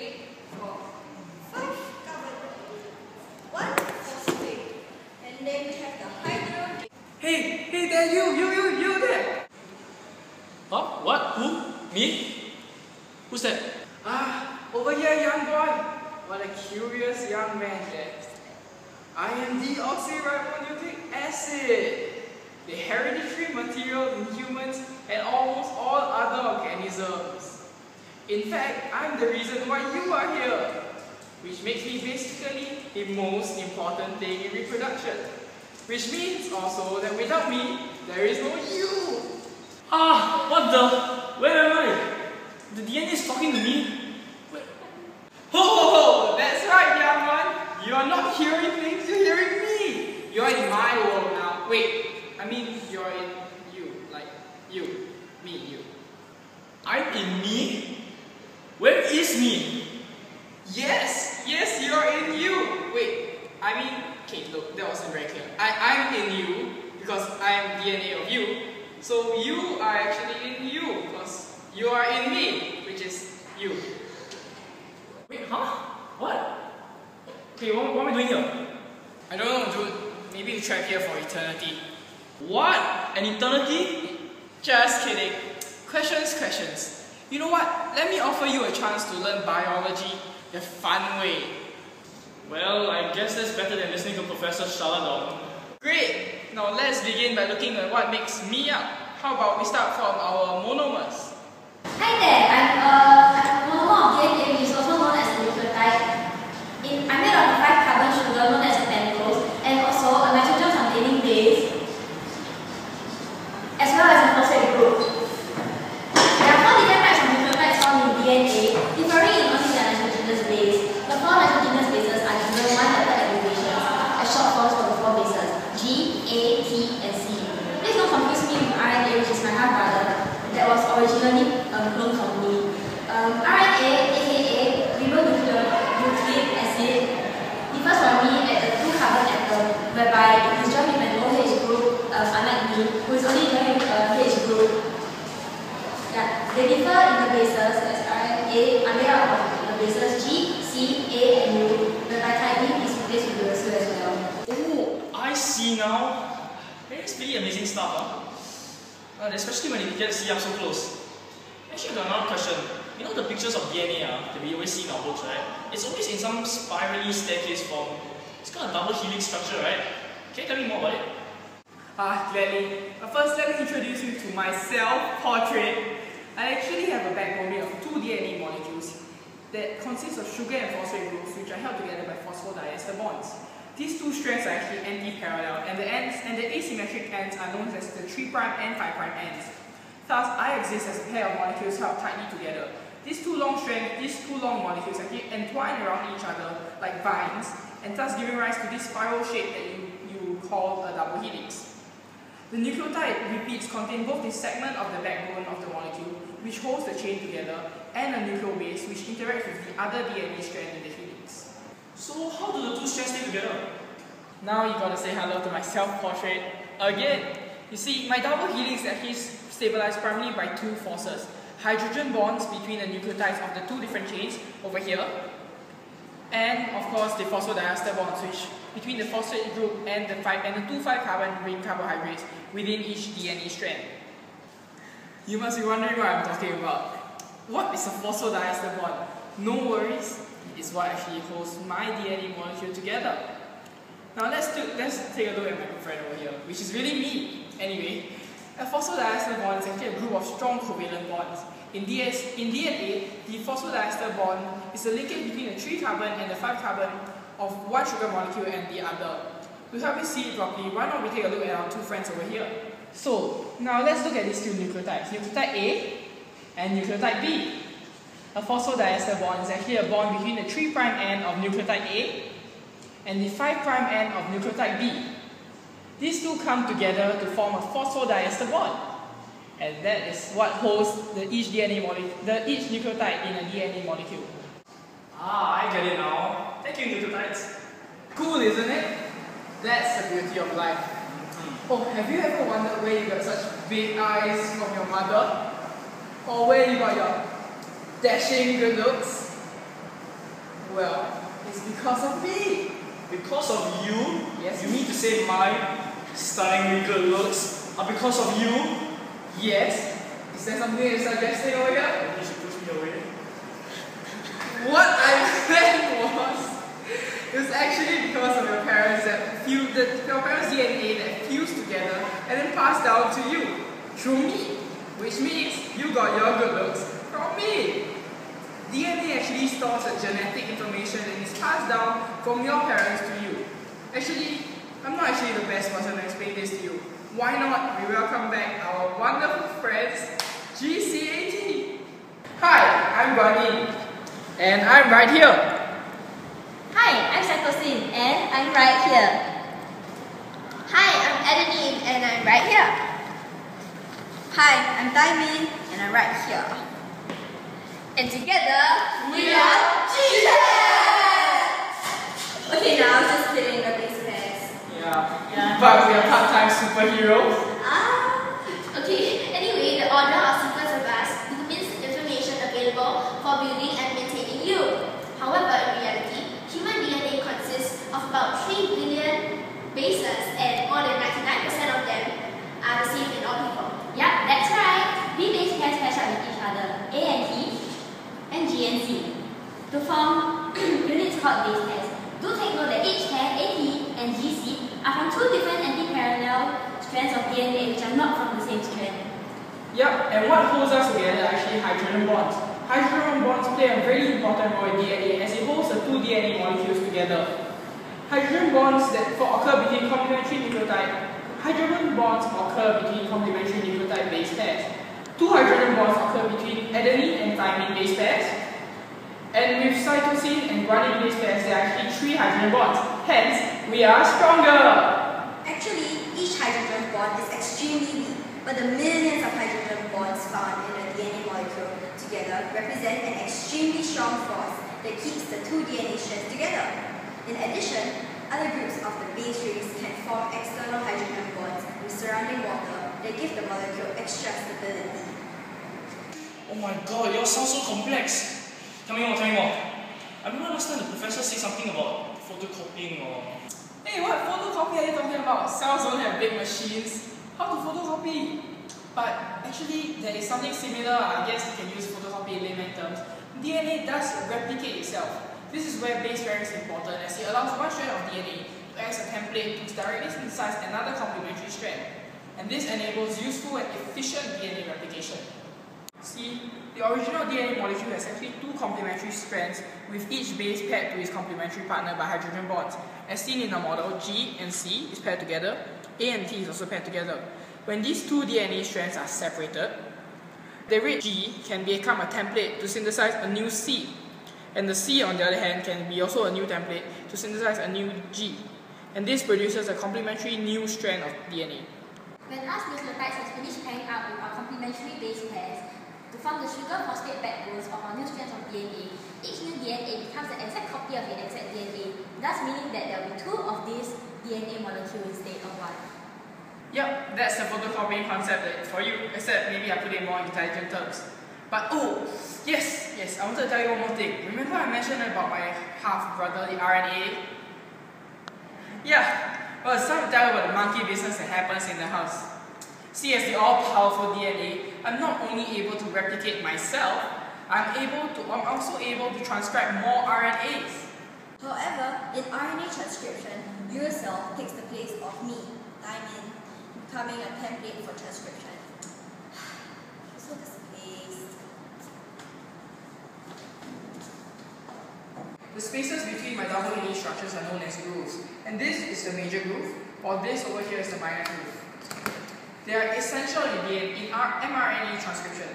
3, 4, 5 carbon, 1 phosphate, and then we have the hydrogen. Hey there, you there! Huh? What? Who? Me? Who's that? Over here, young boy. What a curious young man there. I am deoxyribonucleic acid, the hereditary material in humans and almost all other organisms. In fact, I'm the reason why you are here, which makes me basically the most important thing in reproduction. Which means also that without me, there is no you. What the? Where am I? The DNA is talking to me? Ho! That's right, young one. You are not hearing things, you're hearing me. You're in my world now. Wait, I mean you're in you. Like you. Me, you. I'm in me? Where is me? Yes, you're in you. Wait, I mean, okay, look, that wasn't very clear. I'm in you because I'm DNA of you. So you are actually in you because you are in me, which is you. Wait, huh? What? Okay, what am I doing here? I don't know, dude. Maybe you trapped here for eternity. What? An eternity? Just kidding. Questions. You know what? Let me offer you a chance to learn biology the fun way. Well, I guess that's better than listening to Professor Shaladon. Great! Now let's begin by looking at what makes me up. How about we start from our monomers? Hi there, I'm a monomer of DNA, which is also known as a nucleotide. I'm made of a 5 carbon sugar known as a pentose, and also a nitrogen containing base, as well as a phosphate group. There are 4 different types of nucleotides found in DNA, differing in only their nitrogenous base. The 4 nitrogenous bases are given 1 letter abbreviations, as short forms for the 4 bases, G, A, T, and C. Please don't confuse me with RNA, which is my half brother, that was originally clone from me. RNA, aka ribonucleic acid, differs from me at the 2 carbon atom, whereby it is joined with an OH group, unlike me, who is only joined with a H group. Yeah, they differ in the bases, as RNA are made up of the bases G, C, A, and U, whereby thymine is replaced with uracil as well. Oh, I see now. It's pretty amazing stuff, huh? Especially when you get to see up so close. Actually, I've got another question. You know the pictures of DNA that we always see in our books, right? It's always in some spirally staircase form. It's called a double helix structure, right? Can you tell me more about it? Gladly. But first, let me introduce you to my self-portrait. I actually have a backbone made of 2 DNA molecules that consist of sugar and phosphate groups, which are held together by phosphodiester bonds. These 2 strands are actually anti-parallel, and the asymmetric ends are known as the 3' and 5' ends. Thus, I exist as a pair of molecules held tightly together. These two long molecules actually entwine around each other like vines, and thus giving rise to this spiral shape that you call a double helix. The nucleotide repeats contain both the segment of the backbone of the molecule, which holds the chain together, and a nucleobase, which interacts with the other DNA strand in the helix. So how do the 2 strands stay together? Now you gotta say hello to my self-portrait again. You see, my double helix actually is stabilized primarily by 2 forces. Hydrogen bonds between the nucleotides of the 2 different chains over here, and of course the phosphodiester bonds, which between the phosphate group and the 2 5-carbon ring carbohydrates within each DNA strand. You must be wondering what I'm talking about. What is a phosphodiester bond? No worries, it's what actually holds my DNA molecule together. Now let's take a look at my friend over here, which is really me. Anyway, a phosphodiester bond is actually a group of strong covalent bonds. In DNA, the phosphodiester bond is a linkage between the 3 carbon and the 5 carbon of one sugar molecule and the other. To help you see it properly, why not we take a look at our 2 friends over here? So, now let's look at these 2 nucleotides, nucleotide A and nucleotide B. A phosphodiester bond is actually a bond between the 3' end of nucleotide A and the 5' end of nucleotide B. These 2 come together to form a phosphodiester bond, and that is what holds each nucleotide in a DNA molecule. I get it now. Thank you, nucleotides. Cool, isn't it? That's the beauty of life. Oh, have you ever wondered where you got such big eyes from your mother? Or where you got your dashing good looks? Well, it's because of me. Because of you? Yes. You mean to say my stunningly good looks are because of you? Yes. Is there something you're suggesting over here? You should push me away. What I meant was, it was actually because of your parents your parents' DNA that fused together and then passed down to you through me, which means you got your good looks from me. DNA actually stores the genetic information and is passed down from your parents to you. Actually, I'm not actually the best person to explain this to you. Why not we welcome back our wonderful friends, GCAT. Hi, I'm Guanin, and I'm right here. Hi, I'm Cytosine, and I'm right here. Hi, I'm Adenine, and I'm right here. Hi, I'm Diamond, and I'm right here. And together, we are GCAT! Okay, now just fill in the base pairs. Yeah. But we are part-time superheroes. Okay, anyway, the order of sequence of us determines information available for building and maintaining you. However, in reality, human DNA consists of about 3 billion bases, and more than 99% of them are the same in all people. Yep, that's right. B base pairs pair up with each other, A and T, and G and C, to form units called base pairs. Do take note that each pair, AT and GC, are from 2 different anti-parallel strands of DNA which are not from the same strand. Yep, and what holds us together are actually hydrogen bonds. Hydrogen bonds play a very important role in DNA as it holds the 2 DNA molecules together. Hydrogen bonds that occur between complementary nucleotide base pairs. 2 hydrogen bonds occur between adenine and thymine base pairs. And with cytosine and guanine base pairs, there are actually 3 hydrogen bonds. Hence, we are stronger. Actually, each hydrogen bond is extremely weak, but the millions of hydrogen bonds found in a DNA molecule together represent an extremely strong force that keeps the 2 DNA strands together. In addition, other groups of the base rings can form external hydrogen bonds with surrounding water that give the molecule extra stability. Oh my god, yours sounds so complex. Tell me more. I remember last time the professor said something about photocopying or... Hey, what photocopy are you talking about? Cells don't have big machines. How to photocopy? But actually, there is something similar. I guess you can use photocopy in layman terms. DNA does replicate itself. This is where base pairing is important, as it allows one strand of DNA to act as a template to directly synthesize another complementary strand. And this enables useful and efficient DNA replication. See, the original DNA molecule has actually 2 complementary strands, with each base paired to its complementary partner by hydrogen bonds. As seen in the model, G and C is paired together, A and T is also paired together. When these 2 DNA strands are separated, the red G can become a template to synthesize a new C. And the C, on the other hand, can be also a new template to synthesize a new G. And this produces a complementary new strand of DNA. When us nucleotides has finished pairing up with our complementary base pairs to form the sugar phosphate backbones of our new strands of DNA, each new DNA becomes an exact copy of an exact DNA, thus meaning that there will be 2 of these DNA molecules instead of 1. Yep, that's the photocopying concept for you, except maybe I put it in more intelligent terms. But oh, yes, I wanted to tell you one more thing. Remember I mentioned about my half-brother, the RNA? Yeah, well, it's time to tell you about the monkey business that happens in the house. See, as the all-powerful DNA, I'm not only able to replicate myself, I'm also able to transcribe more RNAs. However, in RNA transcription, yourself takes the place of me, Diamond, becoming a template for transcription. So this space. The spaces between my double helix structures are known as grooves, and this is the major groove, while this over here is the minor groove. They are essential in mRNA transcription.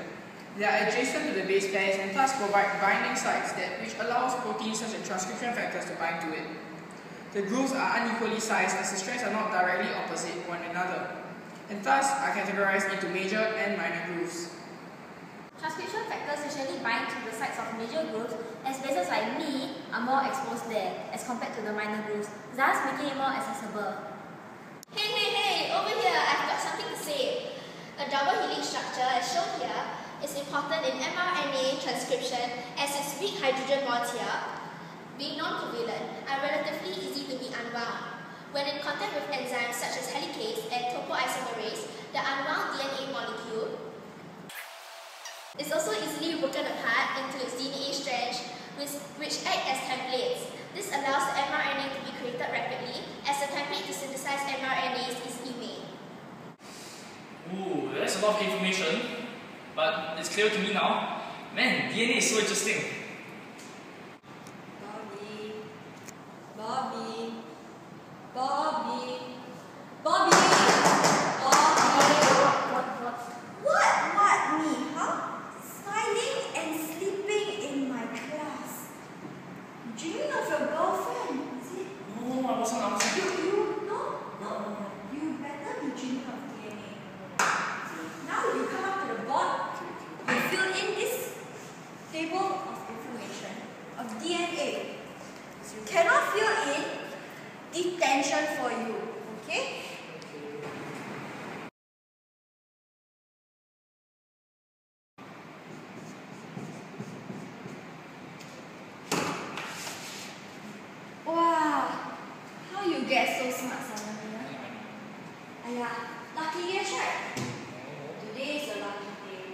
They are adjacent to the base pairs and thus provide binding sites which allows proteins such as transcription factors to bind to it. The grooves are unequally sized as the strands are not directly opposite one another, and thus are categorized into major and minor grooves. Transcription factors usually bind to the sites of major grooves, as bases like me are more exposed there as compared to the minor grooves, thus making it more accessible. Hey, over here, I've got something to say. A double helix structure, as shown here, is important in mRNA transcription as its weak hydrogen bonds here being non-covalent, are relatively easy to be unwound. When in contact with enzymes such as helicase and topoisomerase, the unwound DNA molecule is also easily broken apart into its DNA strands, which act as templates. This allows the mRNA to be created rapidly, as the template to synthesize mRNAs is email. Ooh, that's a lot of information, but it's clear to me now. Man, DNA is so interesting. Bobby. What? Me? Huh? Smiling and sleeping in my class. Dreaming of your girlfriend, is it? No, I wasn't. No. You better be dreaming of DNA. Now you come up to the board, you fill in this table of information of DNA. So you cannot fill in detention for you, okay? Wow, how you get so smart suddenly? Ayah, lucky guess, right? Today is a lucky day.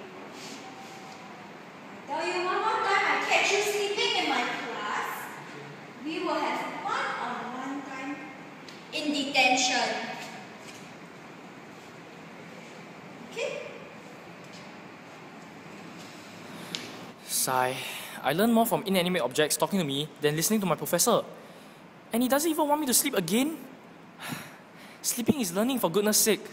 I tell you one more time, I catch you sleeping in my class, we will have one-on-one time in detention. Okay? Sigh. I learn more from inanimate objects talking to me than listening to my professor. And he doesn't even want me to sleep again? Sleeping is learning, for goodness sake.